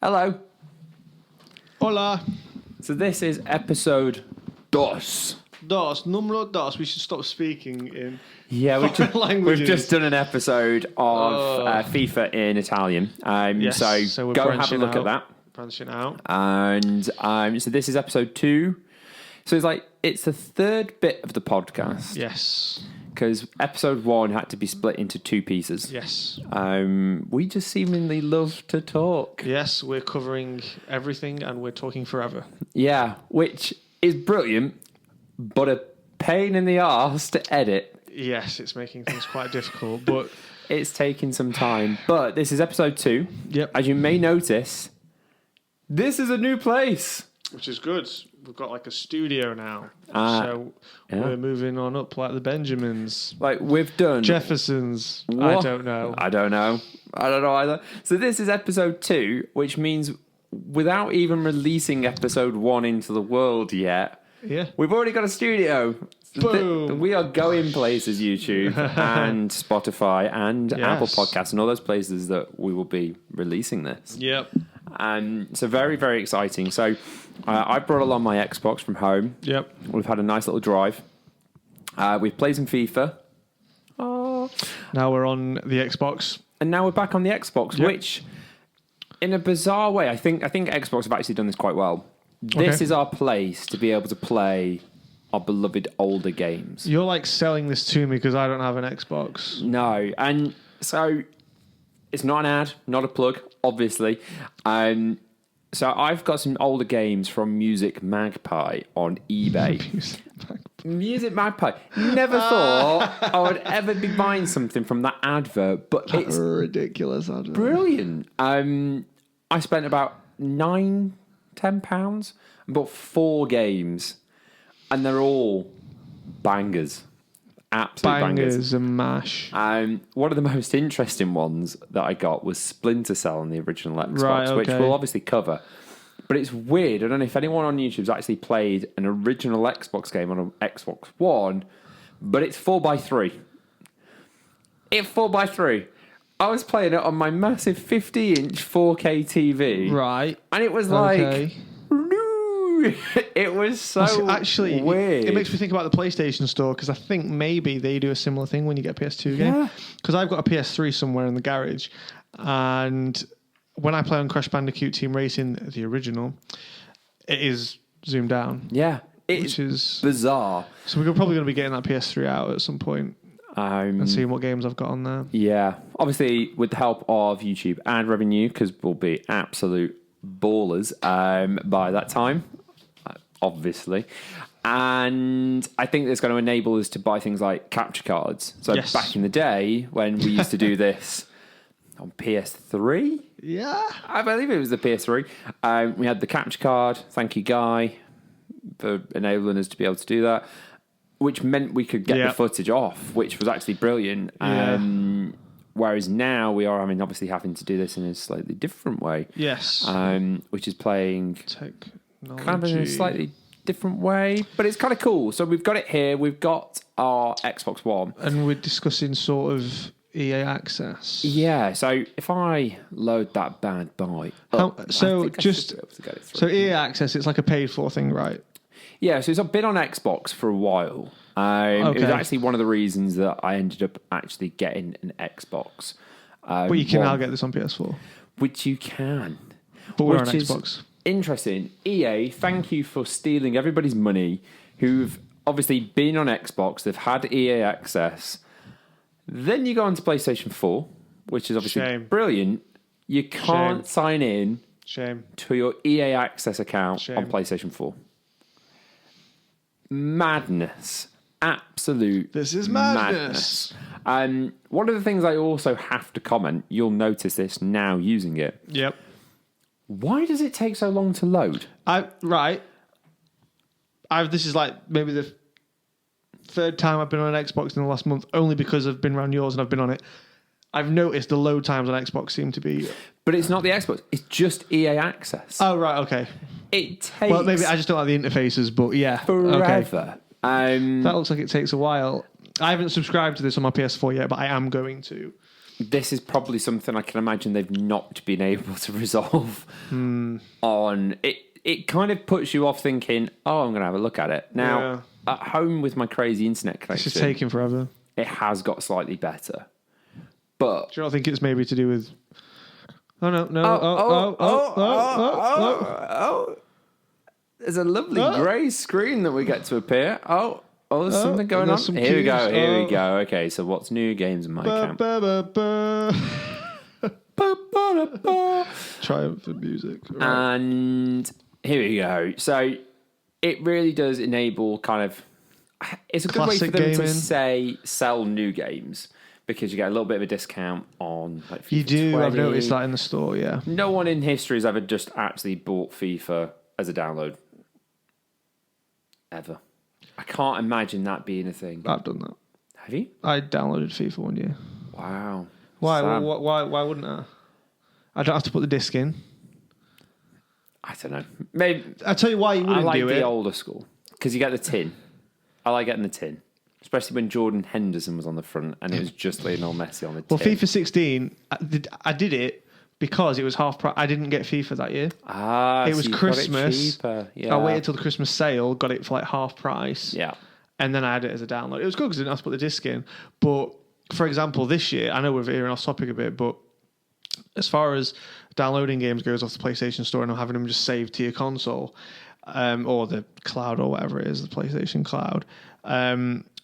Hello. Hola. So this is episode dos. Numero dos. We should stop speaking in we've just done an episode of FIFA in Italian. So we're go have a look branching at that. Branching out. And so this is episode 2. So it's the third bit of the podcast. Yes. Because episode 1 had to be split into 2 pieces. Yes. We just seemingly love to talk. Yes, we're covering everything and we're talking forever. Yeah, which is brilliant, but a pain in the arse to edit. Yes, it's making things quite difficult, but it's taking some time. But this is episode 2. Yep. As you may notice, this is a new place. Which is good. We've got like a studio now. We're moving on up like the Benjamins. Like we've done. Jeffersons. What? I don't know either. So this is episode 2, which means without even releasing episode 1 into the world yet, we've already got a studio. Boom. We are going places, YouTube and Spotify and Apple Podcasts and all those places that we will be releasing this. Yep. So very, very exciting. So I brought along my Xbox from home. Yep. We've had a nice little drive. We've played some FIFA. Oh. Now we're on the Xbox. And now we're back on the Xbox, which in a bizarre way, I think Xbox have actually done this quite well. This is our place to be able to play our beloved older games. You're like selling this to me because I don't have an Xbox. No. And so it's not an ad, not a plug, obviously. So I've got some older games from Music Magpie on eBay. Music Magpie. Never thought I would ever be buying something from that advert, but it's a ridiculous advert. Brilliant. I spent about £9-10 and bought 4 games, and they're all bangers. Absolute bangers and mash. One of the most interesting ones that I got was Splinter Cell on the original Xbox, which we'll obviously cover. But it's weird. I don't know if anyone on YouTube's actually played an original Xbox game on an Xbox One, but it's 4x3. It's 4x3. I was playing it on my massive 50-inch 4K TV. Right. And it was like... It was so actually weird. It makes me think about the PlayStation Store because I think maybe they do a similar thing when you get a PS2 game. Because I've got a PS3 somewhere in the garage, and when I play on Crash Bandicoot Team Racing, the original, it is zoomed down. Yeah, which is bizarre. So we're probably going to be getting that PS3 out at some point and seeing what games I've got on there. Yeah, obviously with the help of YouTube ad revenue, because we'll be absolute ballers by that time. Obviously. And I think it's going to enable us to buy things like capture cards. So back in the day when we used to do this on PS3. Yeah. I believe it was the PS3. We had the capture card. Thank you, Guy, for enabling us to be able to do that, which meant we could get the footage off, which was actually brilliant. Whereas now we are obviously having to do this in a slightly different way. Yes. Which is playing... kind of in a slightly different way, but it's kind of cool. So we've got it here. We've got our Xbox One, and we're discussing sort of EA access. Yeah. So if I load that bad boy, so EA access, it's like a paid for thing, right? Yeah. So it's been on Xbox for a while. It was actually one of the reasons that I ended up actually getting an Xbox. But you can now get this on PS4, which you can. But we're on Xbox. Interesting. EA, thank you for stealing everybody's money who've obviously been on Xbox. They've had EA access. Then you go onto PlayStation 4, which is obviously brilliant. You can't sign in to your EA access account on PlayStation 4. Madness. Absolute This is madness. One of the things I also have to comment, you'll notice this now using it. Yep. Why does it take so long to load? This is like maybe the third time I've been on an Xbox in the last month, only because I've been around yours and I've been on it. I've noticed the load times on Xbox seem to be... But it's not the Xbox. It's just EA access. Oh, right, okay. It takes... Well, maybe I just don't like the interfaces, but yeah. Forever. Okay. That looks like it takes a while. I haven't subscribed to this on my PS4 yet, but I am going to. this is probably something I can imagine they've not been able to resolve on. It kind of puts you off thinking, oh, I'm going to have a look at it. Now, at home with my crazy internet connection... It's just taking forever. It has got slightly better. But... Do you not think it's maybe to do with... Oh, no. There's a lovely grey screen that we get to appear. There's something going on. Here we go. Okay, so what's new games in my camp? Triumphant music. Right. And here we go. So it really does enable kind of... It's a good way for them to sell new games because you get a little bit of a discount on like FIFA You do. 20. I've noticed that in the store, yeah. No one in history has ever just actually bought FIFA as a download. Ever. I can't imagine that being a thing. I've done that. Have you? I downloaded FIFA one year. Wow. Why? Why wouldn't I? I don't have to put the disc in. I don't know. Maybe I'll tell you why you wouldn't do it. I like the older school because you get the tin. I like getting the tin, especially when Jordan Henderson was on the front and it was just Lionel Messi on the tin. Well, FIFA 16, I did it because it was half price. I didn't get FIFA that year. It was Christmas. Yeah. I waited till the Christmas sale, got it for like half price. Yeah. And then I had it as a download. It was good because I didn't have to put the disc in. But for example, this year, I know we're veering off topic a bit, but as far as downloading games goes off the PlayStation Store and having them just saved to your console, or the cloud or whatever it is, the PlayStation Cloud,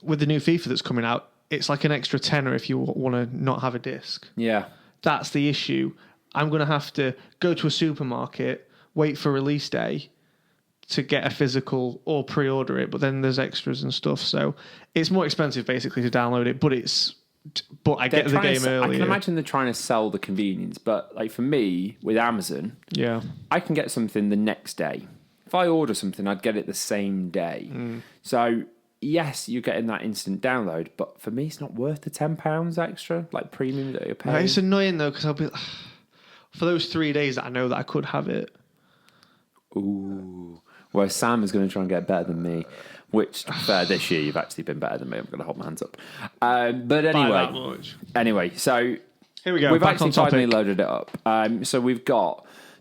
with the new FIFA that's coming out, it's like an extra tenner if you want to not have a disc. Yeah. That's the issue. I'm going to have to go to a supermarket, wait for release day to get a physical or pre-order it, but then there's extras and stuff. So it's more expensive basically to download it, but I get the game earlier. I can imagine they're trying to sell the convenience, but like for me with Amazon, I can get something the next day. If I order something, I'd get it the same day. So yes, you're getting that instant download, but for me, it's not worth the £10 extra, like premium that you're paying. It's annoying though because I'll be for those 3 days that I know that I could have it. Ooh. Well, Sam is going to try and get better than me, which this year you've actually been better than me. I'm going to hold my hands up. But anyway, so here we go. We've actually finally loaded it up. So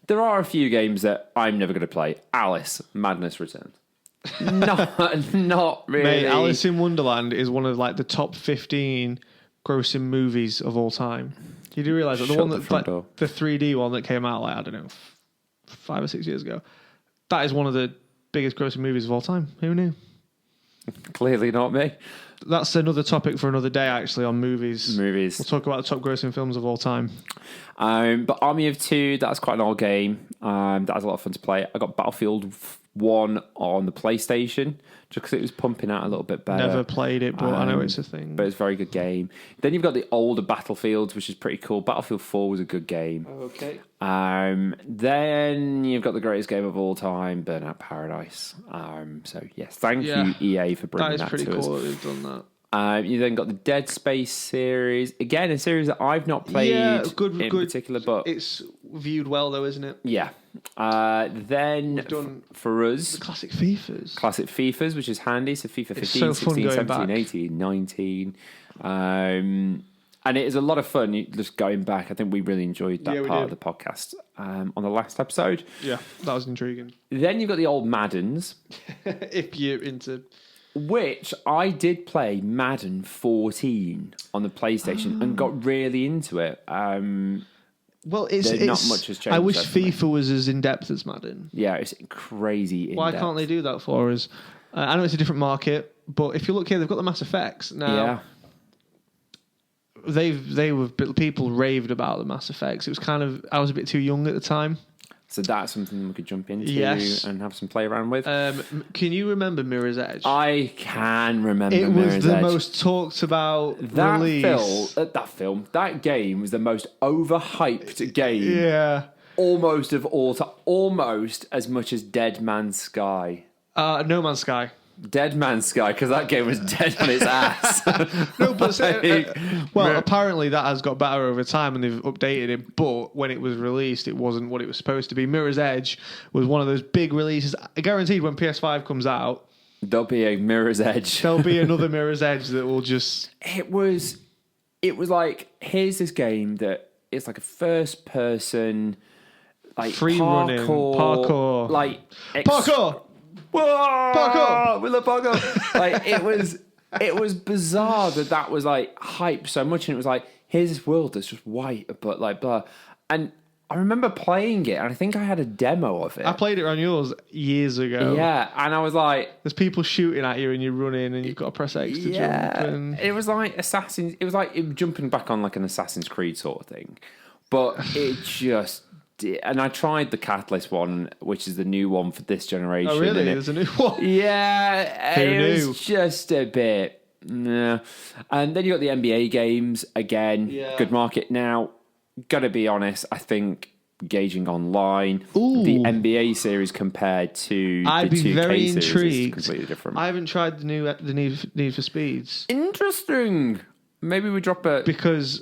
there are a few games that I'm never going to play. Alice, Madness Returns. Not really. Mate, Alice in Wonderland is one of like the top 15 grossing movies of all time. You do realise that the 3D one that came out, like, I don't know, 5 or 6 years ago, that is one of the biggest grossing movies of all time. Who knew? Clearly not me. That's another topic for another day, actually, on movies. We'll talk about the top grossing films of all time. But Army of Two, that's quite an old game. That was a lot of fun to play. I got Battlefield 1 on the PlayStation, just because it was pumping out a little bit better. Never played it, but I know it's a thing. But it's a very good game. Then you've got the older Battlefields, which is pretty cool. Battlefield 4 was a good game. Okay. Then you've got the greatest game of all time, Burnout Paradise. So yes, thank you EA for bringing that to us. That is pretty cool that they've done that. You then got the Dead Space series. Again, a series that I've not played in particular, but it's viewed well though, isn't it? Yeah. Then for us, the classic FIFAs, which is handy. So FIFA 15, so 16, 17, 18, 19. And it is a lot of fun just going back. I think we really enjoyed that part of the podcast on the last episode. Yeah, that was intriguing. Then you've got the old Maddens. If you're into... Which I did play Madden 14 on the PlayStation and got really into it. Well, it's not much has changed. I wish FIFA was as in depth as Madden. Yeah, it's crazy. Why can't they do that for us? I know it's a different market, but if you look here, they've got the Mass Effects now. Yeah, people raved about the Mass Effects. It was I was a bit too young at the time. So that's something we could jump into and have some play around with. Can you remember Mirror's Edge? I can remember Mirror's Edge. It was the most talked about release. That game was the most overhyped game. Yeah. Almost of all time. Almost as much as Dead Man's Sky. No Man's Sky. Dead Man's Sky, because that game was dead on its ass. No, but apparently that has got better over time and they've updated it, but when it was released, it wasn't what it was supposed to be. Mirror's Edge was one of those big releases. I guaranteed when PS5 comes out, there'll be a Mirror's Edge. There'll be another Mirror's Edge that will just... It was it was like, here's this game that it's like a first person, like free running, parkour. Like, parkour! Whoa! Parkour! We love parkour! Like, it was bizarre that was like hyped so much, and it was like, here's this world that's just white, but like blah. And I remember playing it, and I think I had a demo of it. I played it on yours years ago. Yeah, and I was like, there's people shooting at you, and you're running, and you've got to press X to jump. And it was like Assassin's. It was like jumping back on like an Assassin's Creed sort of thing, but it just. And I tried the Catalyst one, which is the new one for this generation. Oh, really? There's a new one? Yeah. It was just a bit... Nah. And then you got the NBA games. Again, good market. Now, got to be honest, I think gauging online, the NBA series compared to I'd the be 2K very series intrigued. is completely different. I haven't tried the Need for Speeds. Interesting. Maybe we drop it. Because,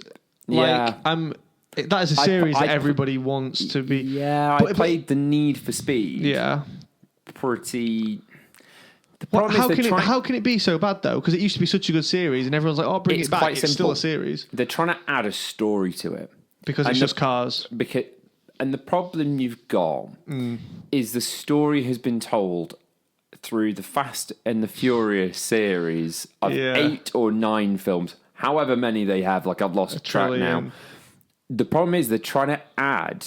that is a series that everybody wants to be. Yeah, I played the Need for Speed. Yeah. Pretty. The problem is how can it be so bad though? Because it used to be such a good series, and everyone's like, "Oh, bring it back." It's still a series. They're trying to add a story to it because it's just cars. And the problem you've got is the story has been told through the Fast and the Furious series of 8 or 9 films, however many they have. Like, I've lost track now. The problem is they're trying to add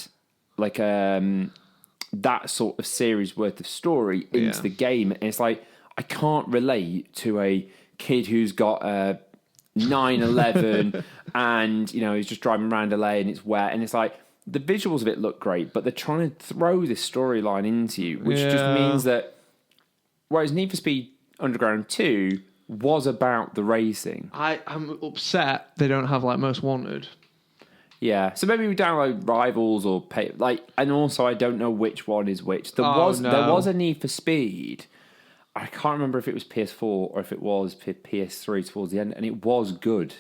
like that sort of series worth of story into the game. And it's like, I can't relate to a kid who's got a 911 and, you know, he's just driving around LA and it's wet. And it's like, the visuals of it look great, but they're trying to throw this storyline into you, which just means that whereas Need for Speed Underground 2 was about the racing. I'm upset they don't have like Most Wanted. Yeah, so maybe we download Rivals or pay and also I don't know which one is which. There was a Need for Speed. I can't remember if it was PS4 or if it was PS3 towards the end, and it was good.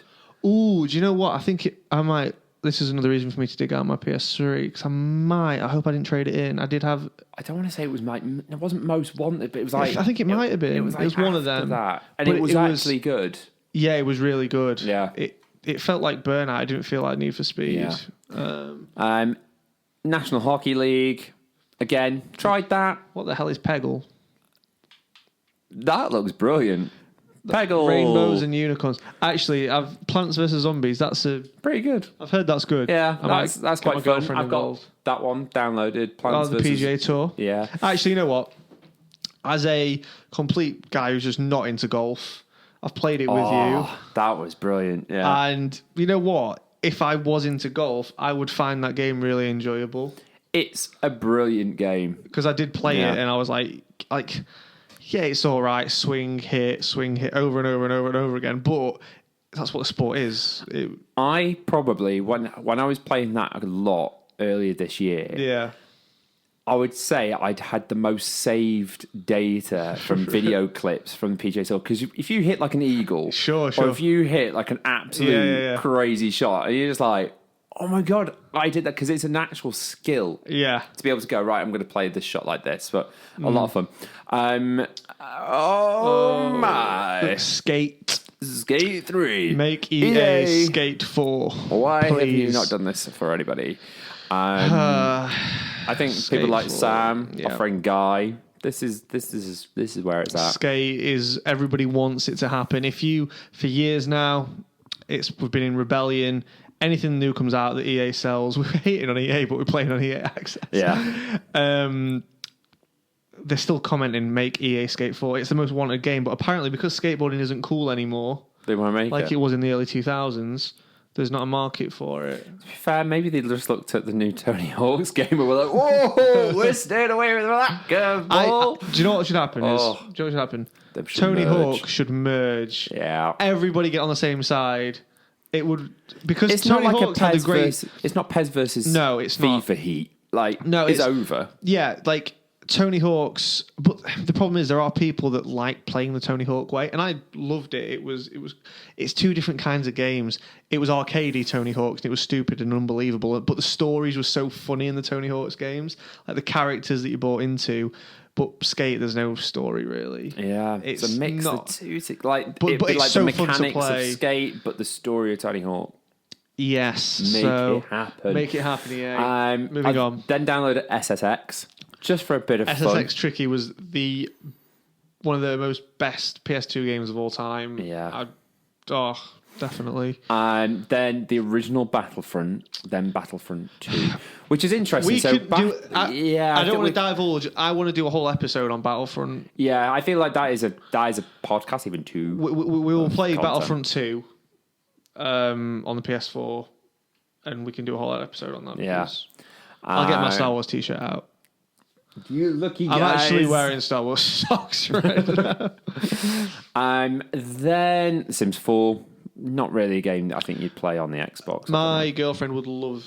Ooh, do you know what? I think I might. This is another reason for me to dig out my PS3 because I hope I didn't trade it in. I did have. I don't want to say it was it wasn't Most Wanted, but it was like. I think it might have been. It was one of them. And it was actually good. Yeah, it was really good. Yeah. It felt like Burnout. I didn't feel like Need for Speed. Yeah. National Hockey League. Again, tried that. What the hell is Peggle? That looks brilliant. Peggle. Rainbows and unicorns. Actually, Plants vs Zombies. That's pretty good. I've heard that's good. Yeah, that's quite fun. I've got that one downloaded. Plants the PGA Tour. Yeah. Actually, you know what? As a complete guy who's just not into golf, I've played it with you. That was brilliant, yeah. And you know what? If I was into golf, I would find that game really enjoyable. It's a brilliant game. Because I did play it and I was like, yeah, it's all right. Swing, hit, over and over and over and over again. But that's what the sport is. I probably, when I was playing that a lot earlier this year, I would say I'd had the most saved data from video clips from the PGA Tour. Because if you hit like an eagle, sure. Or if you hit like an absolute crazy shot, and you're just like, oh my God, I did that. Because it's an actual skill. Yeah. To be able to go, right, I'm going to play this shot like this. But a lot of fun. My. Skate 3. Make EA Skate 4. Why have you not done this for anybody? I think people like 4. Sam, our friend Guy. This is where it's at. Skate is everybody wants it to happen. For years now, we've been in rebellion. Anything new comes out that EA sells, we're hating on EA, but we're playing on EA Access. Yeah. They're still commenting, make EA Skate 4. It's the most wanted game, but apparently because skateboarding isn't cool anymore, they want to make like it was in the early 2000s, there's not a market for it. To be fair, maybe they just looked at the new Tony Hawk's game and were like, whoa, we're staying away with that curveball. Do you know what should happen? Tony Hawk should merge. Yeah. Everybody get on the same side. It would, because it's Tony not like Hawk had a great... it's not PES versus it's FIFA not. Heat. Like, no, it's over. Yeah, like Tony Hawk's, but the problem is there are people that like playing the Tony Hawk way, and I loved it. It's two different kinds of games. It was arcadey Tony Hawk's, and it was stupid and unbelievable, but the stories were so funny in the Tony Hawk's games, like the characters that you bought into. But Skate, there's no story really. Yeah, it's a mix of two. Like, but it'd be it's like so the fun to mechanics of play. Skate, but the story of Tony Hawk. Yes, Make it happen. Make it happen. Yeah. Moving on. Then downloaded SSX just for a bit of fun. SSX Tricky was one of the most best PS2 games of all time. Yeah. Definitely. And then the original Battlefront, then Battlefront 2, which is interesting. I don't want to divulge. I want to do a whole episode on Battlefront. Yeah, I feel like that is a podcast, even two. We will play Battlefront 2 on the PS4, and we can do a whole episode on that. Yeah. I'll get my Star Wars t-shirt out. You lucky guys. I'm actually wearing Star Wars socks right now. Then Sims 4. Not really a game that I think you'd play on the Xbox. My girlfriend would love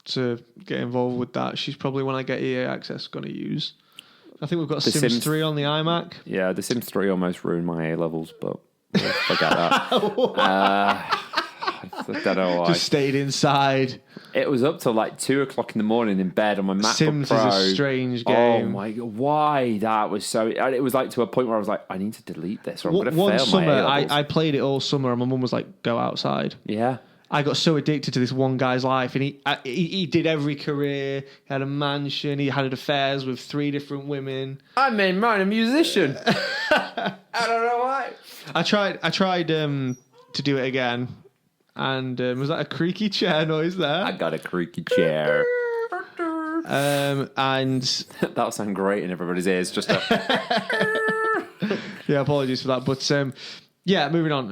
to get involved with that. She's probably, when I get EA access, going to use. I think we've got Sims 3 on the iMac. Yeah, the Sims 3 almost ruined my A levels, but forget that. I don't know why. Just stayed inside. It was up till like 2 o'clock in the morning in bed on my MacBook Sims Pro. is a strange game. Oh my god, why that was so? It was like to a point where I was like, I need to delete this, or I'm going to fail my A levels. I played it all summer, and my mum was like, "Go outside." Yeah. I got so addicted to this one guy's life, and he did every career. He had a mansion. He had affairs with 3 different women. I made mine a musician. I don't know why. I tried to do it again. And was that a creaky chair noise there? I got a creaky chair. And that'll sound great in everybody's ears. Just yeah, apologies for that. But yeah, moving on.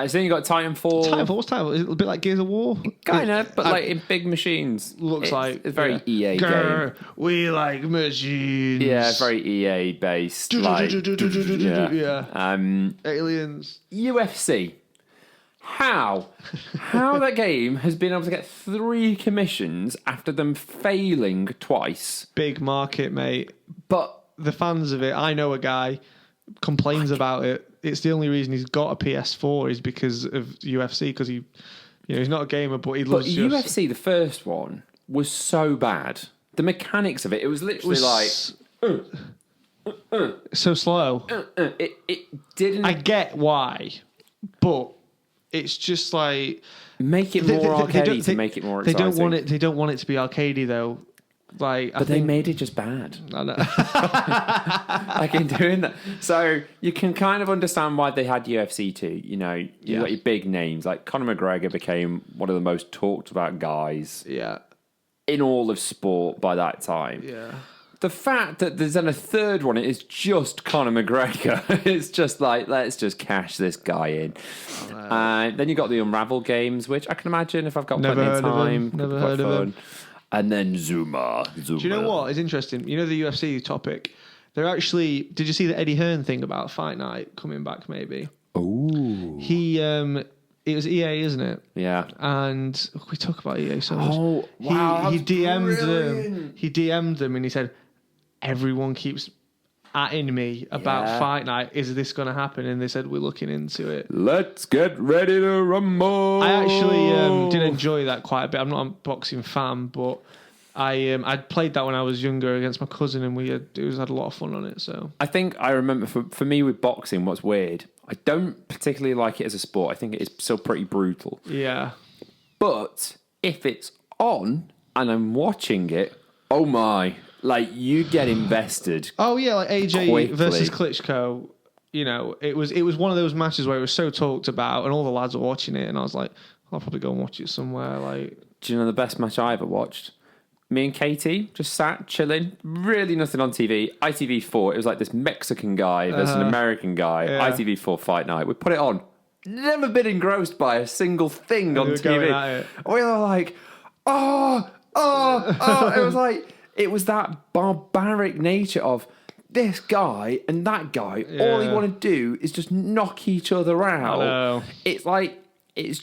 So then you got Titanfall. What's Titanfall? Is it a bit like Gears of War? Kind of, but like in big machines. It's very EA game. We like machines. Yeah, very EA based. Aliens. UFC. How that game has been able to get 3 commissions after them failing twice. Big market, mate. But the fans of it, I know a guy complains about it. It's the only reason he's got a PS4 is because of UFC, because he's not a gamer, but he loves UFC, the first one, was so bad. The mechanics of it was literally so slow. It didn't. I get why, but it's just like make it more arcadey to make it more exciting. They don't want it to be arcadey though. Like, but they made it just bad. I know. Like in doing that, so you can kind of understand why they had UFC 2. You got your big names like Conor McGregor became one of the most talked about guys. Yeah. In all of sport by that time. Yeah. The fact that there's then a third one is just Conor McGregor. It's just like, let's just cash this guy in. Then you got the Unravel games, which I can imagine if I've got plenty of time. Never heard of them. And then Zuma. Do you know what is interesting? You know the UFC topic? They're actually... Did you see the Eddie Hearn thing about Fight Night coming back maybe? Oh. He... It was EA, isn't it? Yeah. And we talk about EA so much. Oh, wow. He DM'd them. He DM'd them and he said, everyone keeps atting me about Fight Night. Is this going to happen? And they said, we're looking into it. Let's get ready to rumble. I actually did enjoy that quite a bit. I'm not a boxing fan, but I played that when I was younger against my cousin, and we had a lot of fun on it. So I think I remember for me with boxing, what's weird, I don't particularly like it as a sport. I think it is still pretty brutal. Yeah. But if it's on and I'm watching it, oh my, like you get invested. Oh yeah, like AJ quickly. versus Klitschko. It was one of those matches where it was so talked about, and all the lads were watching it, and I was like, I'll probably go and watch it somewhere. Like, do you know the best match I ever watched? Me and Katie just sat chilling, really nothing on TV. ITV4, it was like this Mexican guy versus an American guy. Yeah. ITV4 Fight Night. We put it on. Never been engrossed by a single thing on TV. We were like, oh. It was like, it was that barbaric nature of this guy and that guy. Yeah. All they want to do is just knock each other out. I know. It's like, it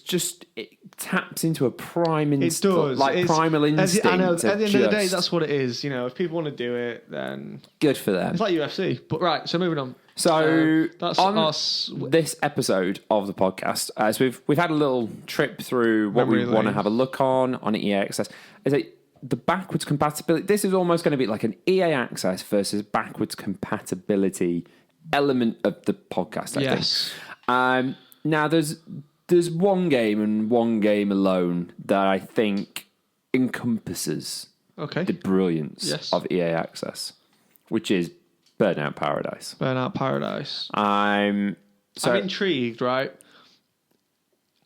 taps into a prime instinct. It does. Like primal instinct. I know. At the end of the day, that's what it is. If people want to do it, then good for them. It's like UFC. But right, so moving on. So that's on us. This episode of the podcast, as we've had a little trip through what we want to have a look on EA Access. Is like the backwards compatibility. This is almost going to be like an EA Access versus backwards compatibility element of the podcast, I think. Now, there's one game and one game alone that I think encompasses the brilliance of EA Access, which is Burnout Paradise. Burnout Paradise. I'm intrigued, right?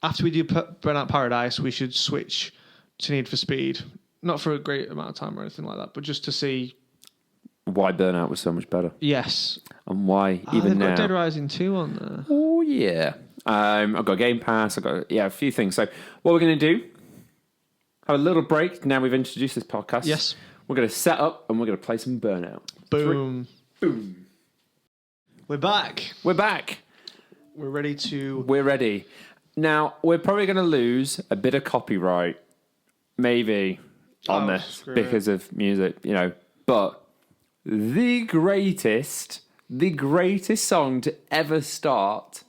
After we do Burnout Paradise, we should switch to Need for Speed. Not for a great amount of time or anything like that, but just to see why Burnout was so much better. Yes. And why even now. They've got Dead Rising 2 on there. Oh, yeah. I've got Game Pass. I've got a few things. So what we're going to do, have a little break. Now we've introduced this podcast. Yes. We're going to set up and we're going to play some Burnout. Boom. 3, boom. We're back. We're back. We're ready to... We're ready. Now, we're probably going to lose a bit of copyright, maybe, on this because of music, But the greatest song to ever start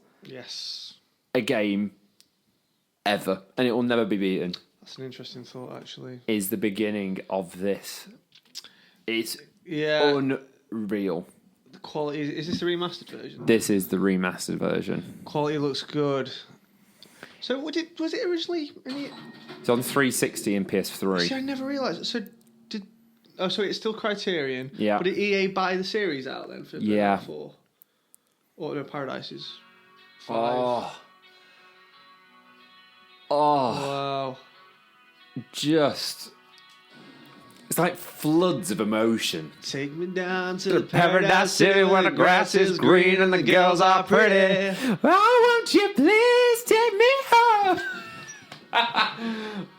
a game ever, and it will never be beaten. That's an interesting thought, actually. Is the beginning of this. It's unreal. The quality, is this the remastered version? This is the remastered version. Quality looks good. So was it originally... It's on 360 and PS3. See, I never realised. So it's still Criterion. Yeah. But did EA buy the series out then for Burnout 4? Or no, Paradise is 5. Oh. Wow. Just... It's like floods of emotion. Take me down to the paradise city where the grass is green and the girls are pretty. Oh, won't you please take me home?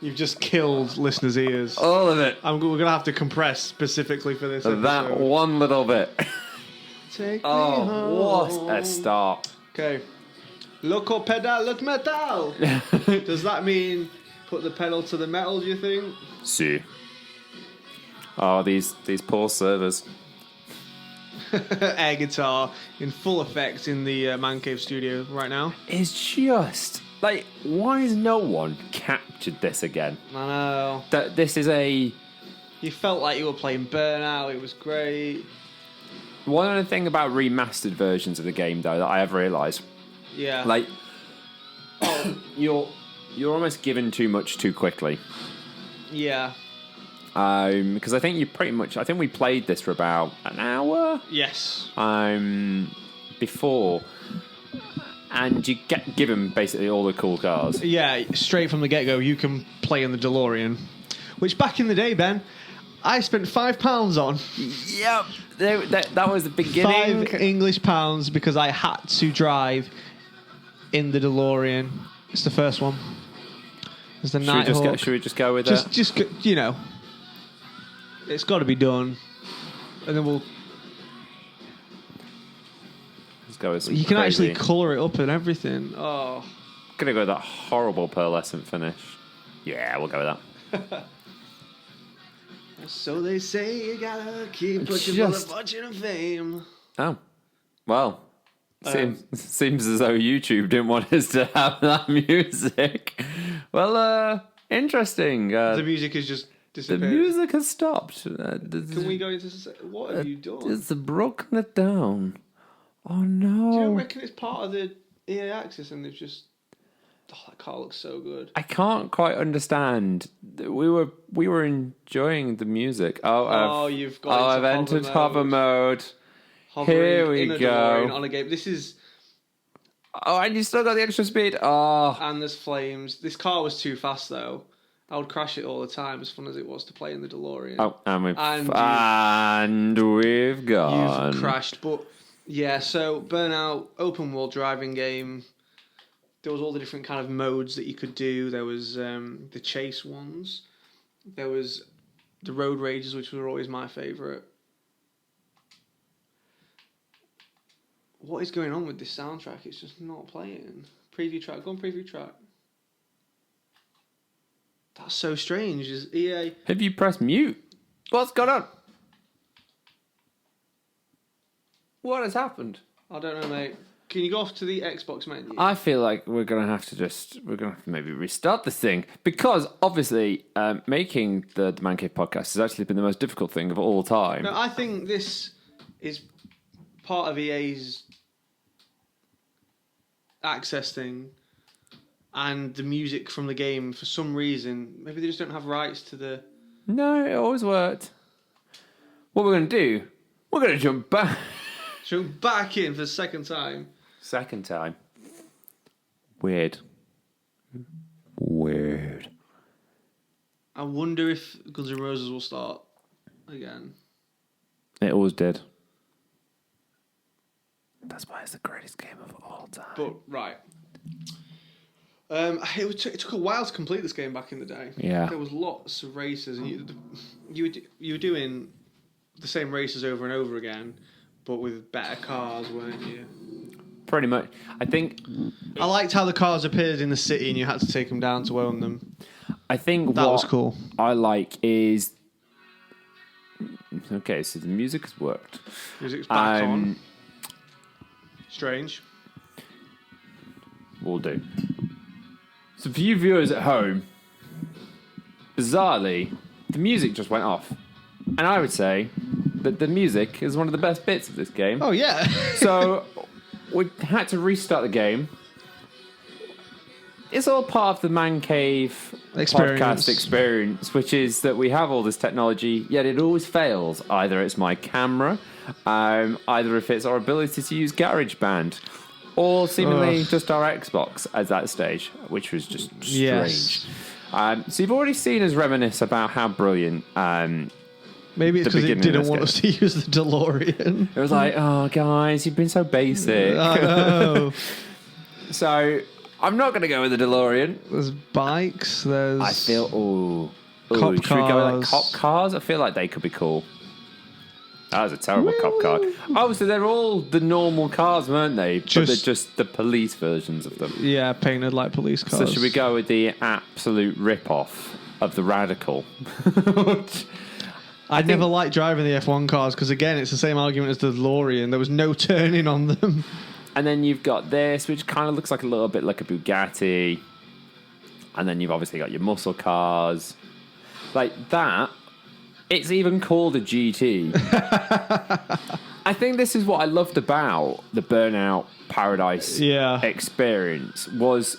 You've just killed listeners' ears. All of it. We're going to have to compress specifically for this episode. That one little bit. Take me home. What a start. Okay. Loco pedal, look metal. Does that mean put the pedal to the metal, do you think? See. Oh, these poor servers. Air guitar in full effect in the Mancave studio right now. It's just... Like, why has no one captured this again? I know. That this is a... You felt like you were playing Burnout. It was great. One other thing about remastered versions of the game, though, that I have realised. Yeah. Like, you're almost given too much too quickly. Yeah. Because I think we played this for about an hour. Yes. Before, and you get given basically all the cool cars. Yeah, straight from the get-go, you can play in the DeLorean, which back in the day, Ben, I spent £5 on. Yep, that was the beginning. £5 because I had to drive in the DeLorean. It's the first one. It's the Nighthawk. Should we just go with that? Just it's got to be done, and then we'll. Let's go with some You can crazy. actually colour it up and everything. Oh, Gonna go with that horrible pearlescent finish. Yeah, we'll go with that. So they say you gotta keep pushing for the fortune and fame. Oh, well. Seems as though YouTube didn't want us to have that music. Well, interesting. The music is just disappeared. The music has stopped. Can we go into... What have you done? It's broken it down. Oh, no. Do you reckon it's part of the EA Access and they've just... Oh, that car looks so good. I can't quite understand. We were enjoying the music. You've got I've entered hover mode. Hovering Here we in a go. DeLorean on a game. This is... Oh, and you still got the extra speed. Oh. And there's flames. This car was too fast, though. I would crash it all the time, as fun as it was to play in the DeLorean. Oh, and we've gone. You've crashed. But, yeah, so Burnout, open world driving game. There was all the different kind of modes that you could do. There was the chase ones. There was the road rages, which were always my favourite. What is going on with this soundtrack? It's just not playing. Preview track. Go on preview track. That's so strange. Is EA... Have you pressed mute? What's going on? What has happened? I don't know, mate. Can you go off to the Xbox menu? I feel like we're gonna have to maybe restart this thing because obviously making the Mancave Podcast has actually been the most difficult thing of all time. No, I think this is part of EA's access thing and the music from the game. For some reason, maybe they just don't have rights to the. No, it always worked. What we're gonna do? We're gonna jump back. Jump back in for the second time. Second time. Weird. I wonder if Guns N' Roses will start again. It always did. That's why it's the greatest game of all time. But, right. It took a while to complete this game back in the day. Yeah. There was lots of races, and you were doing the same races over and over again, but with better cars, weren't you? Pretty much. I think... I liked how the cars appeared in the city and you had to take them down to own them. I think that was cool. I like is... Okay, so the music has worked. Music's back on. Strange. Will do. So for you viewers at home, bizarrely, the music just went off. And I would say that the music is one of the best bits of this game. Oh, yeah. So we had to restart the game. It's all part of the Mancave Podcast experience, which is that we have all this technology, yet it always fails. Either it's my camera, either if it's our ability to use GarageBand, or seemingly just our Xbox at that stage, which was just strange. Yes. So you've already seen us reminisce about how brilliant... Maybe it's because it didn't want us to use the DeLorean. It was like, oh, guys, you've been so basic. I know. So, I'm not going to go with the DeLorean. There's bikes, there's... I feel, cop should we go with like cop cars? I feel like they could be cool. That was a terrible cop car. Oh, so they're all the normal cars, weren't they? But they're just the police versions of them. Yeah, painted like police cars. So should we go with the absolute rip-off of the Radical? I never liked driving the F1 cars because, again, it's the same argument as the DeLorean. There was no turning on them. And then you've got this, which kind of looks like a little bit like a Bugatti. And then you've obviously got your muscle cars. Like that, it's even called a GT. I think this is what I loved about the Burnout Paradise experience, was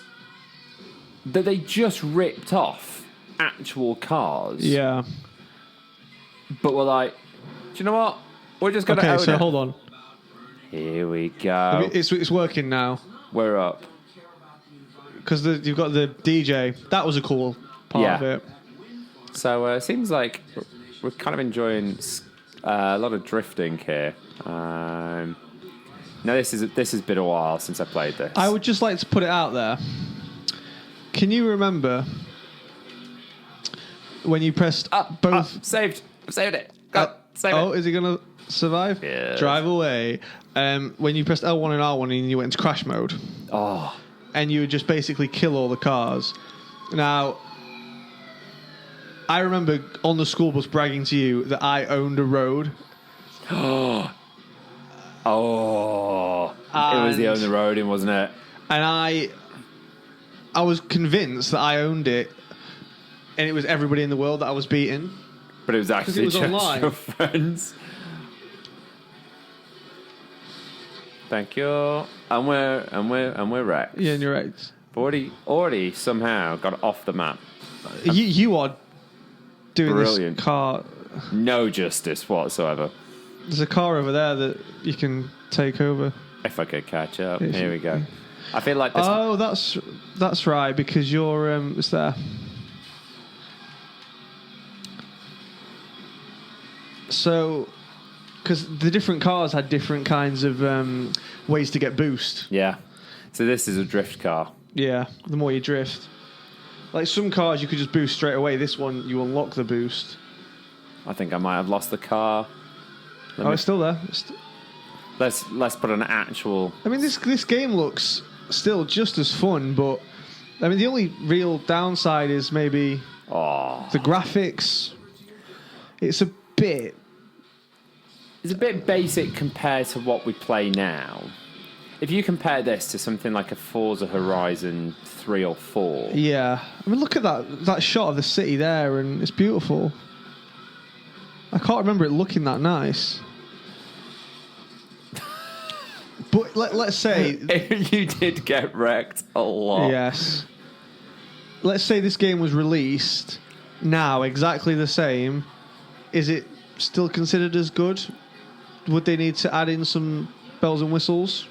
that they just ripped off actual cars. Yeah. But we're like, do you know what? We're just going to own it. Okay, so hold on. Here we go. It's working now. We're up. Because you've got the DJ. That was a cool part of it. So it seems like we're kind of enjoying a lot of drifting here. Now this has been a while since I played this. I would just like to put it out there. Can you remember when you pressed both... Saved. I've saved it. Go. Save it. Oh, is he going to survive? Yeah. Drive away. When you pressed L1 and R1 and you went into crash mode. Oh. And you would just basically kill all the cars. Now, I remember on the school bus bragging to you that I owned a road. It was the Own the Road in, wasn't it? And I was convinced that I owned it, and it was everybody in the world that I was beating. But it was actually just your friends. Thank you. And we're wrecked. Yeah, and you're right. Already somehow got off the map. You are doing brilliant. This car. No justice whatsoever. There's a car over there that you can take over. If I could catch up. Here we go. I feel like this... Oh, that's right, because you're it's there. So, because the different cars had different kinds of ways to get boost. Yeah. So this is a drift car. Yeah, the more you drift. Like some cars you could just boost straight away. This one, you unlock the boost. I think I might have lost the car. It's still there. Let's put an actual... I mean, this game looks still just as fun, but... I mean, the only real downside is maybe the graphics. It's a bit... It's a bit basic compared to what we play now. if you compare this to something like a Forza Horizon 3 or 4... Yeah. I mean, look at that shot of the city there, and it's beautiful. I can't remember it looking that nice. But let's say... You did get wrecked a lot. Yes. Let's say this game was released now, exactly the same. Is it still considered as good? Would they need to add in some bells and whistles?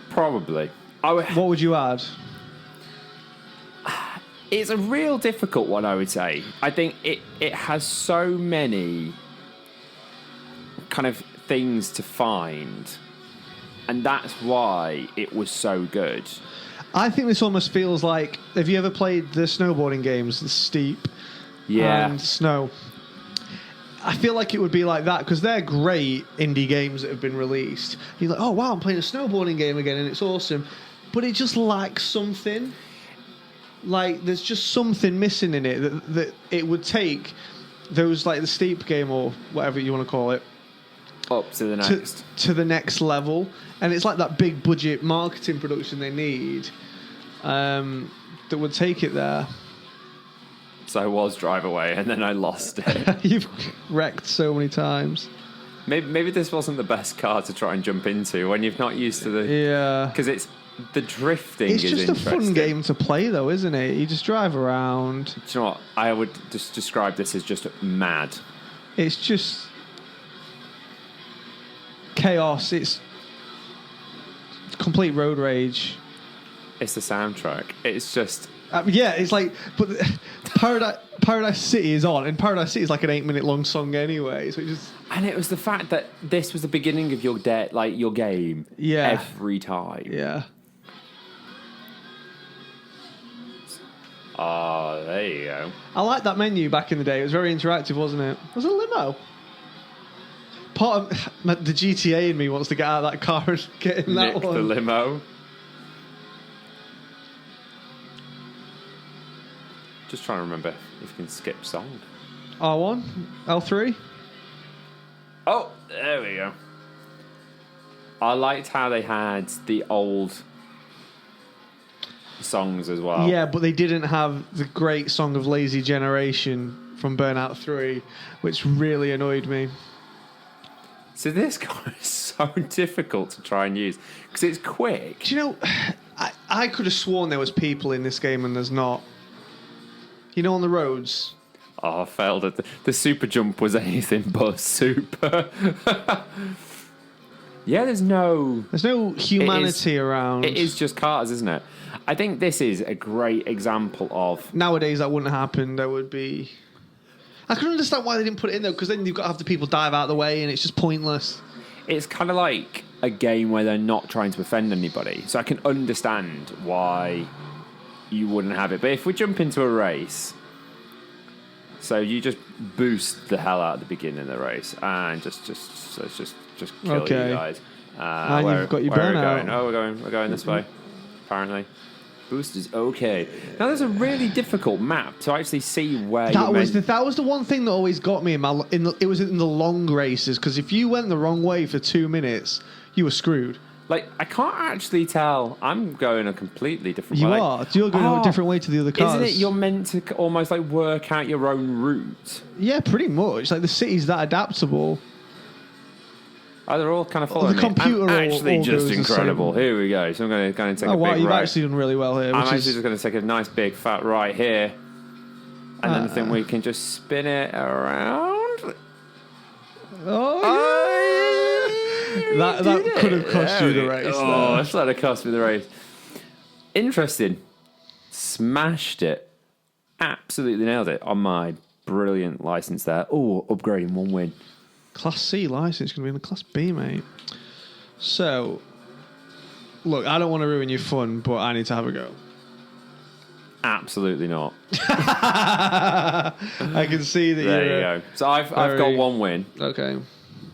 Probably. What would you add? It's a real difficult one, I would say. I think it has so many kind of things to find, and that's why it was so good. I think this almost feels like, have you ever played the snowboarding games, the Steep and Snow? I feel like it would be like that, because they're great indie games that have been released. You're like, oh wow, I'm playing a snowboarding game again, and it's awesome. But it just lacks something. Like, there's just something missing in it that it would take those, like the Steep game or whatever you want to call it, up to the next. To the next level. And it's like that big budget marketing production they need that would take it there. So I was Drive Away, and then I lost it. You've wrecked so many times. Maybe this wasn't the best car to try and jump into when you've not used to the... Yeah. Because it's... The drifting is interesting. It's just a fun game to play, though, isn't it? You just drive around. Do you know what? I would just describe this as just mad. It's just... chaos. It's complete road rage. It's the soundtrack. It's just... yeah, it's like... But Paradise City is on, and Paradise City is like an 8-minute long song anyway, so it just... And it was the fact that this was the beginning of your day, like your game. Yeah. Every time. Yeah. Oh, there you go. I liked that menu back in the day. It was very interactive, wasn't it? Was it a limo? Part of the GTA in me wants to get out of that car and get in that Nick one. the limo. Just trying to remember if you can skip song. R1? L3? Oh, there we go. I liked how they had the old songs as well. Yeah, but they didn't have the great song of Lazy Generation from Burnout 3, which really annoyed me. So this car is so difficult to try and use because it's quick. Do you know, I could have sworn there was people in this game and there's not. You know, on the roads. Oh, I failed at the super jump was anything but super. Yeah, there's no humanity around. It is just cars, isn't it? I think this is a great example of... Nowadays, that wouldn't happen. There would be... I can understand why they didn't put it in, though, because then you've got to have the people dive out of the way, and it's just pointless. It's kind of like a game where they're not trying to offend anybody. So I can understand why you wouldn't have it. But if we jump into a race... So you just boost the hell out at the beginning of the race, and just kill you guys. And you've got your burnout. We're going this way. Apparently, boost is okay. Now there's a really difficult map to actually see where that was the one thing that always got me it was in the long races, because if you went the wrong way for 2 minutes, you were screwed. Like, I can't actually tell. I'm going a completely different way. You are. You're going a different way to the other cars. Isn't it you're meant to almost like work out your own route? Yeah, pretty much. Like, the city's that adaptable. Oh, they're all kind of following the computer me. I'm actually all just goes incredible. Here we go. So I'm going to take a big right. You've actually done really well here. I'm actually just going to take a nice big fat right here. And then I think we can just spin it around. That could have cost you the race. Oh, that's that cost me the race. Interesting. Smashed it. Absolutely nailed it on my brilliant license there. Oh, upgrading 1 win. Class C license going to be in the Class B, mate. So, look, I don't want to ruin your fun, but I need to have a go. Absolutely not. I can see that there you go. So I've got 1 win. Okay.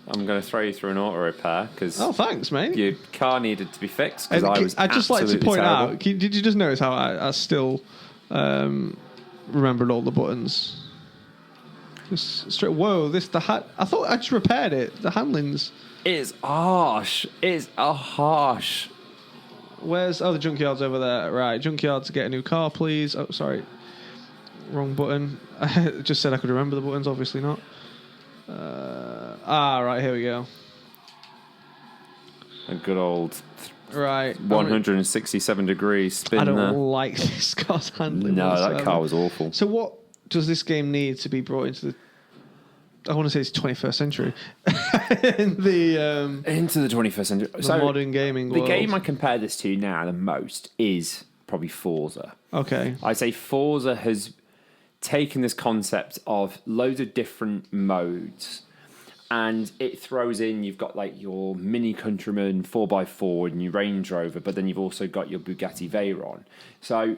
I'm going to throw you through an auto repair because thanks, mate. Your car needed to be fixed because I'd just like to point terrible. out. Did you just notice how I still remembered all the buttons? Just straight. Whoa! I thought I just repaired it. The handling's. It's harsh. It's a harsh. Where's the junkyard's over there? Right, junkyard to get a new car, please. Oh, sorry, wrong button. I just said I could remember the buttons. Obviously not. Right, here we go. A good old. Right. 167 degrees spin. I don't there. like this car's handling. No, that car was awful. So what does this game need to be brought into the... I want to say it's 21st century. Into the 21st century. The modern gaming world. The game I compare this to now the most is probably Forza. Okay. I'd say Forza has taken this concept of loads of different modes and it throws in, you've got like your Mini Countryman 4x4 and your Range Rover, but then you've also got your Bugatti Veyron. So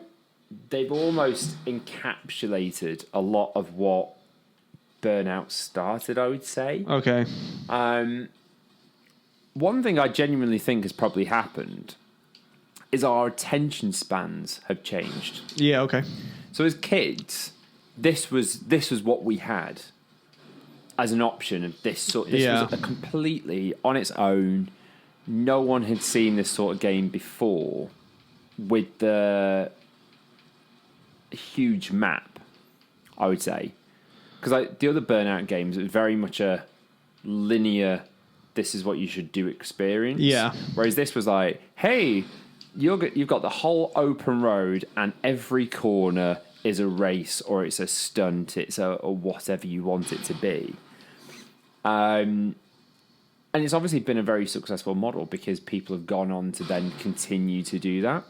they've almost encapsulated a lot of what Burnout started, I would say. Okay. One thing I genuinely think has probably happened is our attention spans have changed. Yeah, okay. So as kids, this was what we had as an option of this sort. This was a completely on its own. No one had seen this sort of game before with the huge map, I would say. Because the other Burnout games, it was very much a linear, this is what you should do experience. Yeah. Whereas this was like, hey, you've got the whole open road and every corner is a race or it's a stunt, it's a whatever you want it to be. And it's obviously been a very successful model because people have gone on to then continue to do that.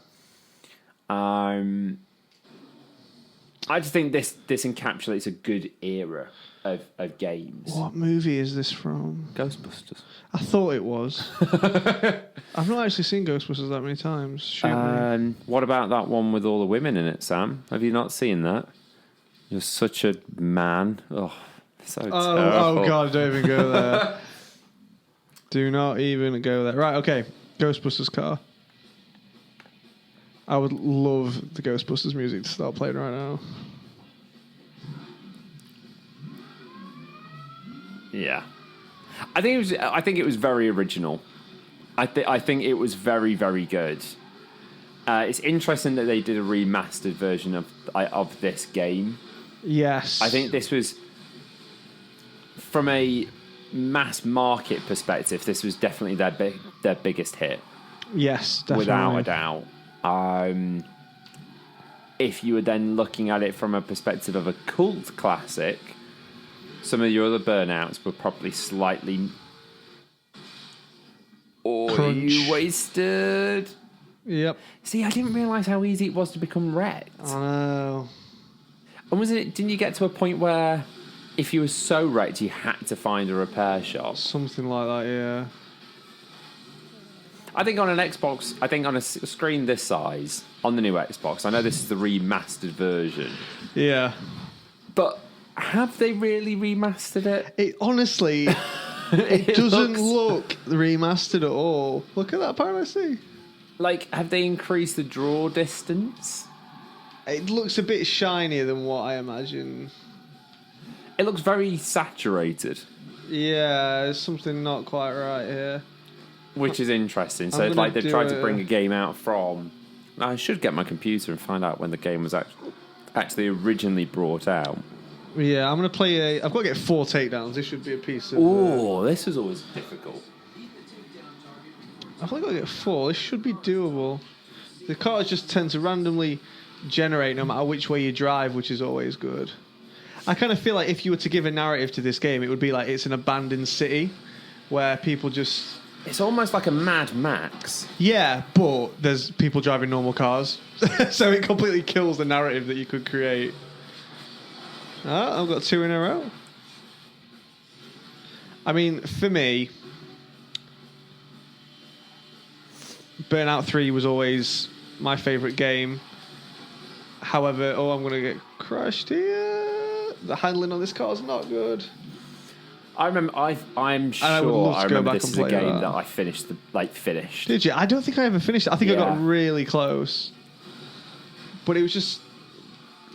I just think this encapsulates a good era of games. What movie is this from? Ghostbusters. I thought it was. I've not actually seen Ghostbusters that many times. Shoot me. What about that one with all the women in it, Sam? Have you not seen that? You're such a man. Oh, so terrible. Oh God, don't even go there. Do not even go there. Right, okay. Ghostbusters car. I would love the Ghostbusters music to start playing right now. Yeah, I think it was very original. I think it was very, very good. It's interesting that they did a remastered version of this game. Yes, I think this was from a mass market perspective. This was definitely their biggest hit. Yes, definitely. Without a doubt. If you were then looking at it from a perspective of a cult classic, some of your other Burnouts were probably slightly... Crunch. You wasted. Yep. See, I didn't realise how easy it was to become wrecked. I know. And didn't you get to a point where if you were so wrecked, you had to find a repair shop? Something like that, yeah. I think on an Xbox, on a screen this size, on the new Xbox, I know this is the remastered version. Yeah. But have they really remastered it? It honestly, it doesn't look remastered at all. Look at that Paradise Sea. Like, have they increased the draw distance? It looks a bit shinier than what I imagine. It looks very saturated. Yeah, there's something not quite right here. Which is interesting. So, like, they've tried to bring a game out from... I should get my computer and find out when the game was actually originally brought out. Yeah, I'm going to play I've got to get 4 takedowns. This should be a piece of... Oh, this is always difficult. I've only got to get 4. This should be doable. The cars just tend to randomly generate no matter which way you drive, which is always good. I kind of feel like if you were to give a narrative to this game, it would be like it's an abandoned city where people just... It's almost like a Mad Max. Yeah, but there's people driving normal cars. So it completely kills the narrative that you could create. Oh, I've got 2 in a row. I mean, for me, Burnout 3 was always my favourite game. However, I'm going to get crushed here. The handling on this car is not good. I remember. I'm sure I remember this is a game that I finished. Finished. Did you? I don't think I ever finished it. I think I got really close, but it was just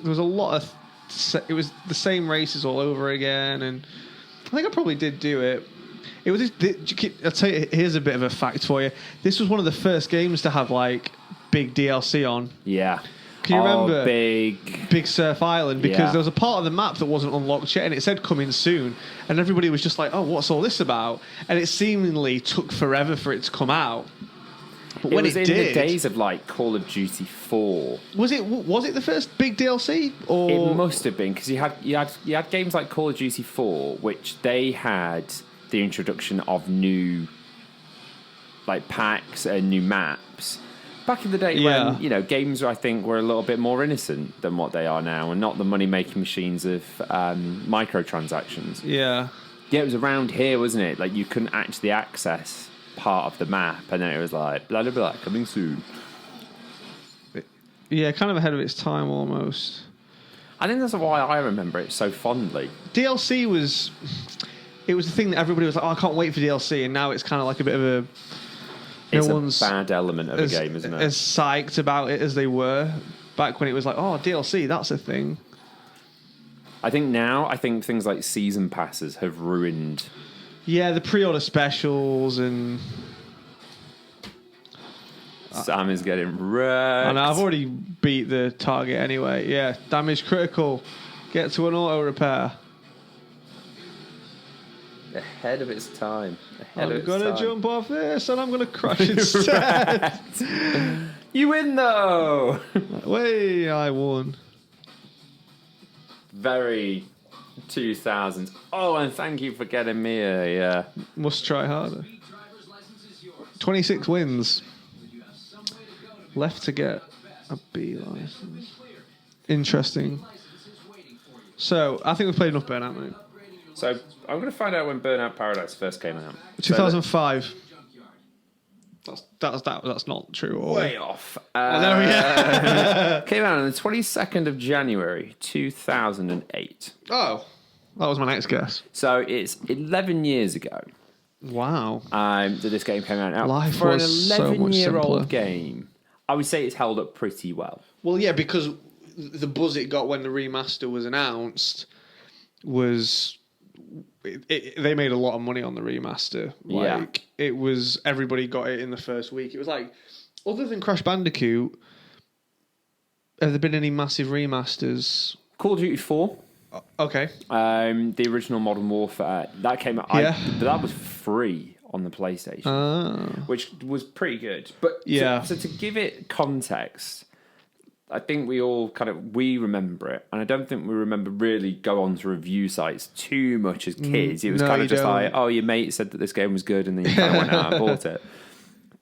there was a lot of the same races all over again, and I think I probably did do it. It was. I'll tell you. Here's a bit of a fact for you. This was one of the first games to have like big DLC on. Yeah. Can you remember Big Surf Island? Because there was a part of the map that wasn't unlocked yet, and it said coming soon, and everybody was just like, "Oh, what's all this about?" And it seemingly took forever for it to come out. But when it did, in the days of like Call of Duty 4. Was it the first big DLC? Or It must have been, because you had games like Call of Duty 4, which they had the introduction of new like packs and new maps. Back in the day when, games, I think, were a little bit more innocent than what they are now, and not the money-making machines of microtransactions. Yeah. Yeah, it was around here, wasn't it? Like, you couldn't actually access part of the map, and then it was like, blah, blah, blah, coming soon. Yeah, kind of ahead of its time, almost. I think that's why I remember it so fondly. DLC was... It was the thing that everybody was like, oh, I can't wait for DLC, and now it's kind of like a bit of a... It's a bad element of a game, isn't it? As psyched about it as they were back when it was like, oh, DLC, that's a thing. I think things like season passes have ruined... Yeah, the pre-order specials and... Sam is getting wrecked. And I've already beat the target anyway. Yeah, damage critical. Get to an auto repair. Ahead of its time. I'm going to jump off this and I'm going to crash instead. You win, though. Way, I won. Very 2000s. Oh, and thank you for getting me a... Must try harder. 26 wins. Left to get a B license. Interesting. So, I think we've played enough Burnout, mate. So, I'm going to find out when Burnout Paradise first came out. 2005. That's not true. Or... Way off. Came out on the 22nd of January, 2008. Oh, that was my next guess. So, it's 11 years ago. Wow. That this game came out. Now, Life for was an 11-year-old so game, I would say it's held up pretty well. Well, yeah, because the buzz it got when the remaster was announced was... they made a lot of money on the remaster. Like, it was... Everybody got it in the first week. It was like... Other than Crash Bandicoot, have there been any massive remasters? Call of Duty 4. Okay. The original Modern Warfare. That came out... Yeah. But that was free on the PlayStation, which was pretty good. But to give it context, I think we all we remember it, and I don't think we remember really go on to review sites too much as kids. It was kind of just like, oh, your mate said that this game was good, and then you kind of went out and bought it.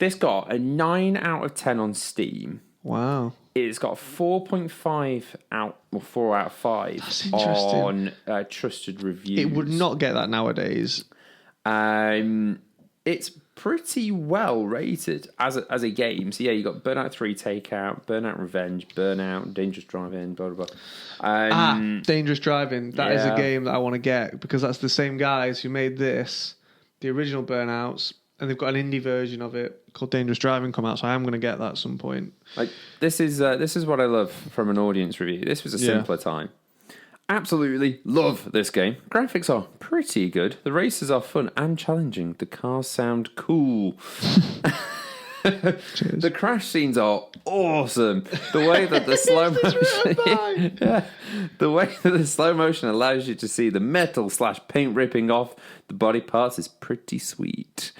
This got a 9 out of 10 on Steam. Wow. It's got 4.5 out, or 4 out of 5 on trusted reviews. It would not get that nowadays. It's pretty well rated as a game. So yeah, you got Burnout 3 Takeout, Burnout Revenge, Burnout, Dangerous Driving, blah blah blah. Dangerous Driving. That is a game that I want to get, because that's the same guys who made this, the original Burnouts, and they've got an indie version of it called Dangerous Driving come out. So I am going to get that at some point. Like this is what I love from an audience review. This was a simpler time. Absolutely love this game. Graphics are pretty good. The races are fun and challenging. The cars sound cool. The crash scenes are awesome. The way that the slow motion, the way that the slow motion allows you to see the metal / paint ripping off the body parts is pretty sweet.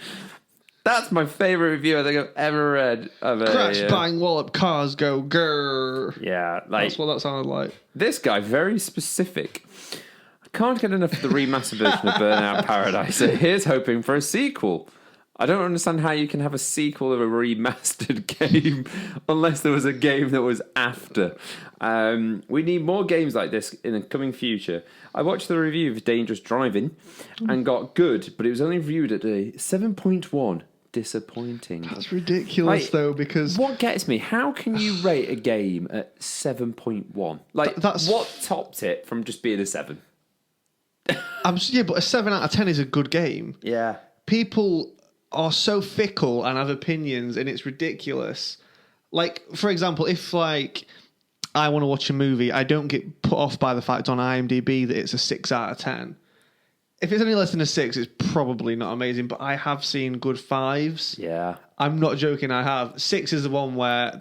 That's my favourite review I think I've ever read of a... Crash, bang, wallop, cars go grrr. Yeah, that's what that sounded like. This guy, very specific. I can't get enough of the remastered version of Burnout Paradise, so here's hoping for a sequel. I don't understand how you can have a sequel of a remastered game unless there was a game that was after. We need more games like this in the coming future. I watched the review of Dangerous Driving and got good, but it was only reviewed at a 7.1. Disappointing. That's ridiculous, though, because... What gets me, how can you rate a game at 7.1? Like, that's what topped it from just being a 7? Yeah, but a 7 out of 10 is a good game. Yeah. People are so fickle and have opinions, and it's ridiculous. Like, for example, if, like... I want to watch a movie, I don't get put off by the fact on IMDb that it's a 6 out of 10. If it's any less than a 6, it's probably not amazing, but I have seen good 5s. Yeah. I'm not joking, I have. 6 is the one where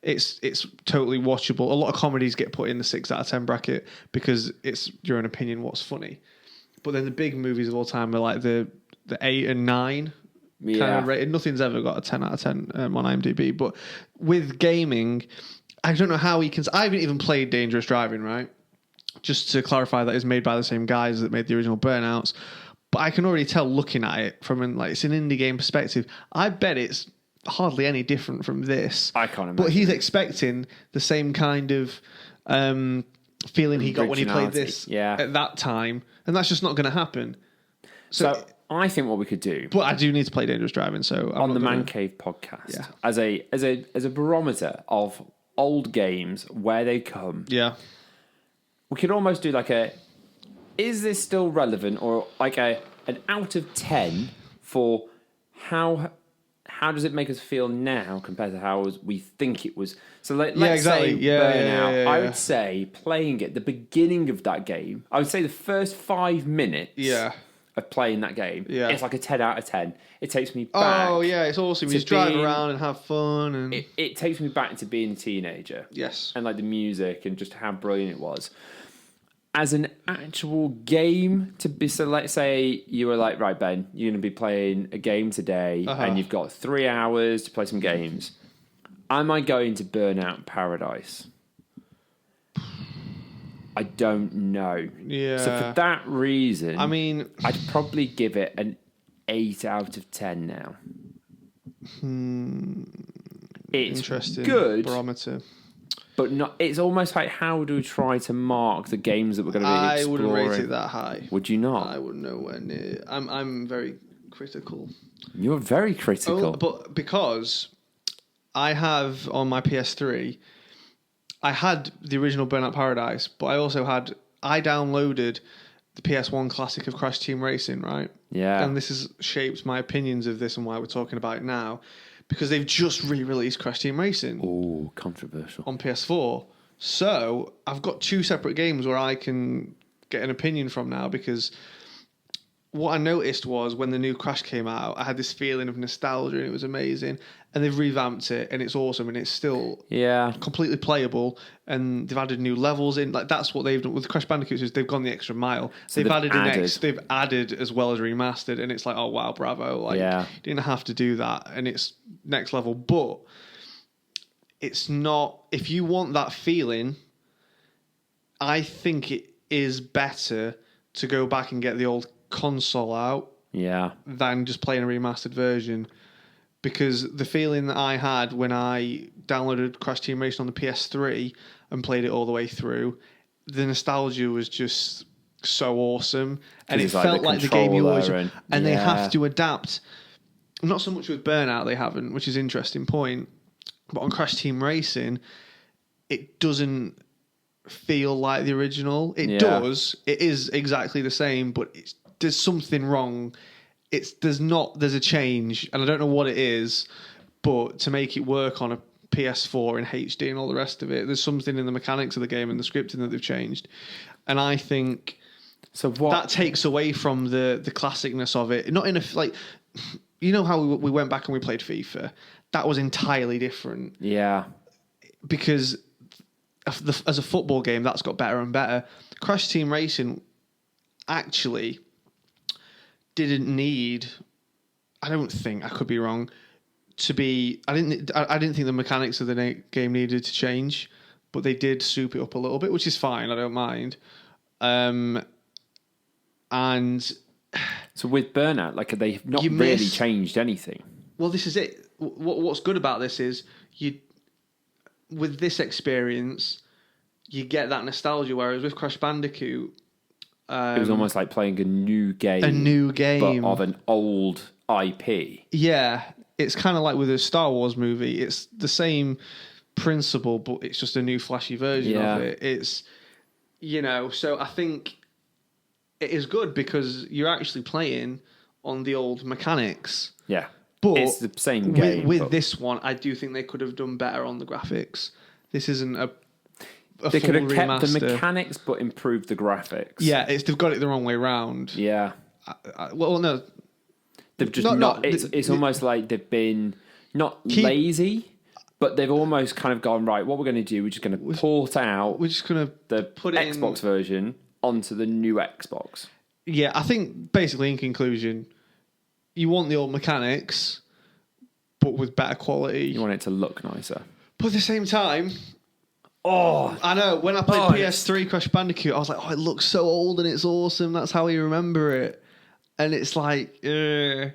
it's totally watchable. A lot of comedies get put in the 6 out of 10 bracket because it's your own opinion what's funny. But then the big movies of all time are like the 8 and 9 kind of rated. Nothing's ever got a 10 out of 10 on IMDb. But with gaming, I don't know how he can... I haven't even played Dangerous Driving, right? Just to clarify, that is made by the same guys that made the original Burnouts. But I can already tell looking at it from it's an indie game perspective. I bet it's hardly any different from this. I can't imagine. But he's expecting the same kind of feeling he got when he played this at that time. And that's just not going to happen. So I think what we could do... But I do need to play Dangerous Driving, so... on the Mancave Podcast, as a barometer of old games, where they come... Yeah. We could almost do like is this still relevant, or like an out of 10 for how does it make us feel now compared to how we think it was. So let's say Burnout. I would say playing it, the beginning of that game, I would say the first 5 minutes of playing that game, it's like a 10 out of 10. It takes me back. Oh, yeah, it's awesome. You just drive around and have fun. And it takes me back to being a teenager. Yes. And like the music and just how brilliant it was. As an actual game to be, so let's say you were like, right, Ben, you're going to be playing a game today and you've got 3 hours to play some games. Am I going to Burnout Paradise? I don't know. Yeah. So for that reason, I mean, I'd probably give it an 8 out of 10 now. It's interesting. Good. Barometer. But not. It's almost like, how do we try to mark the games that we're going to be exploring? I wouldn't rate it that high. Would you not? I wouldn't know when. I'm very critical. You're very critical. But because I have on my PS3, I had the original Burnout Paradise, but I downloaded the PS1 classic of Crash Team Racing, right? Yeah. And this has shaped my opinions of this and why we're talking about it now. Because they've just re-released Crash Team Racing. Oh, controversial. On PS4. So I've got 2 separate games where I can get an opinion from now, because what I noticed was when the new Crash came out, I had this feeling of nostalgia and it was amazing. And they've revamped it and it's awesome and it's still completely playable. And they've added new levels in. Like, that's what they've done with Crash Bandicoot, is they've gone the extra mile. So they've added as well as remastered, and it's like, oh wow, bravo! Like, you didn't have to do that, and it's next level. But it's not. If you want that feeling, I think it is better to go back and get the old console out, than just playing a remastered version. Because the feeling that I had when I downloaded Crash Team Racing on the PS3 and played it all the way through, the nostalgia was just so awesome. And it felt like the game you always... And they have to adapt. Not so much with Burnout, they haven't, which is an interesting point. But on Crash Team Racing, it doesn't feel like the original. It does. It is exactly the same, but there's something wrong. There's a change, and I don't know what it is, but to make it work on a PS4 in HD and all the rest of it, there's something in the mechanics of the game and the scripting that they've changed. And I think that takes away from the classicness of it. Not in a, like, you know how we went back and we played FIFA? That was entirely different. Yeah. Because as a football game, that's got better and better. Crash Team Racing actually didn't need, I don't think, I could be wrong, to be, I didn't think the mechanics of the game needed to change, but they did soup it up a little bit, which is fine, I don't mind. And so with Burnout, like, they've not really changed anything. Well, this is it. What's good about this is with this experience, you get that nostalgia, whereas with Crash Bandicoot, it was almost like playing a new game. But of an old IP. Yeah. It's kind of like with a Star Wars movie. It's the same principle, but it's just a new flashy version of it. It's, so I think it is good because you're actually playing on the old mechanics. Yeah. But it's the same game. With this one, I do think they could have done better on the graphics. This isn't a they could have kept remaster. the mechanics but improved the graphics. Yeah, they've got it the wrong way round. Yeah. Well, no. They've just it's almost like they've been not lazy, but they've almost kind of gone, right, what we're going to do, we're just going to port out we're just going to the Xbox version onto the new Xbox. Yeah, I think basically in conclusion, you want the old mechanics, but with better quality. You want it to look nicer. But at the same time... Oh, I know. When I played PS3 Crash Bandicoot, I was like, "Oh, it looks so old and it's awesome. That's how you remember it." And it's like, it's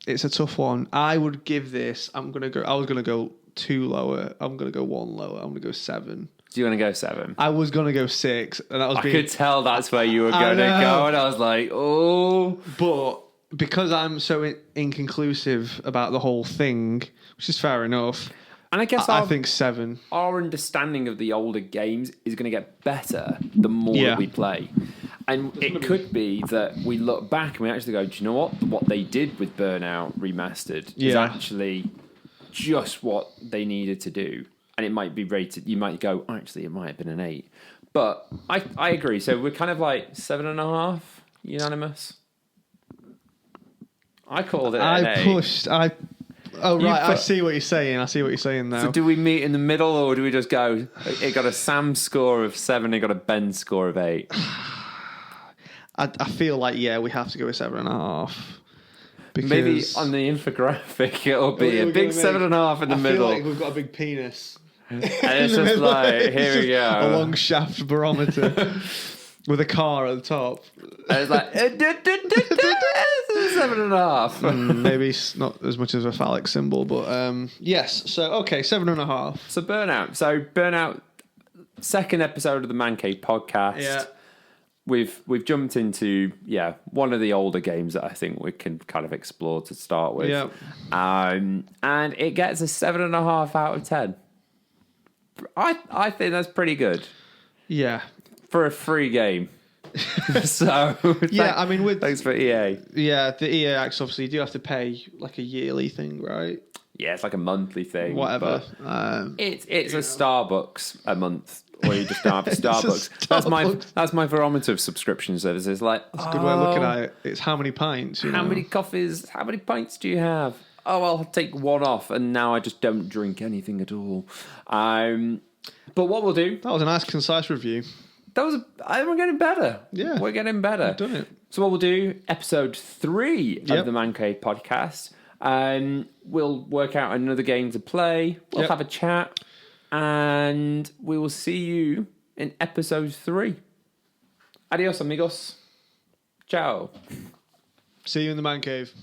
a tough one. I would give this. I was gonna go 2 lower. I'm gonna go 1 lower. I'm gonna go 7. Do you want to go 7? I was gonna go 6, and that was. I could tell that's where you were going to go, and I was like, "Oh!" But because I'm so inconclusive about the whole thing, which is fair enough. And I guess I think 7. Our understanding of the older games is going to get better the more that we play. And it could be that we look back and we actually go, do you know what? What they did with Burnout Remastered is actually just what they needed to do. And it might be rated, you might go, actually, it might have been an 8. But I agree. So we're kind of like 7.5, unanimous. I called it an 8. Oh, right, I see what you're saying. I see what you're saying now. So do we meet in the middle, or do we just go, it got a Sam score of 7, it got a Ben score of 8? I feel like, we have to go with 7.5. Because maybe on the infographic, it'll be a big 7.5 in the middle. I feel like we've got a big penis. And it's just like, here we go. A long shaft barometer. With a car at the top. And it's like, 7.5. Maybe not as much as a phallic symbol, but yes. So, okay, 7.5. So, Burnout, second episode of the Mancave Podcast. Yeah. We've jumped into, one of the older games that I think we can kind of explore to start with. Yeah. And it gets a 7.5 out of 10. I think that's pretty good. Yeah. For a free game. So thanks for EA. Yeah, the EA acts obviously you do have to pay like a yearly thing, right? Yeah, it's like a monthly thing. Whatever. It's a Starbucks a month, or you just don't have a Starbucks. That's my barometer of subscription services. Like, that's a good way of looking at it. It's how many pints. How many coffees? How many pints do you have? Oh, I'll take one off, and now I just don't drink anything at all. But what we'll do? That was a nice, concise review. We're getting better. Yeah. We're getting better. We've done it. So what we'll do, episode 3 of the Mancave Podcast, we'll work out another game to play. We'll have a chat, and we will see you in episode 3. Adios, amigos. Ciao. See you in the Man Cave.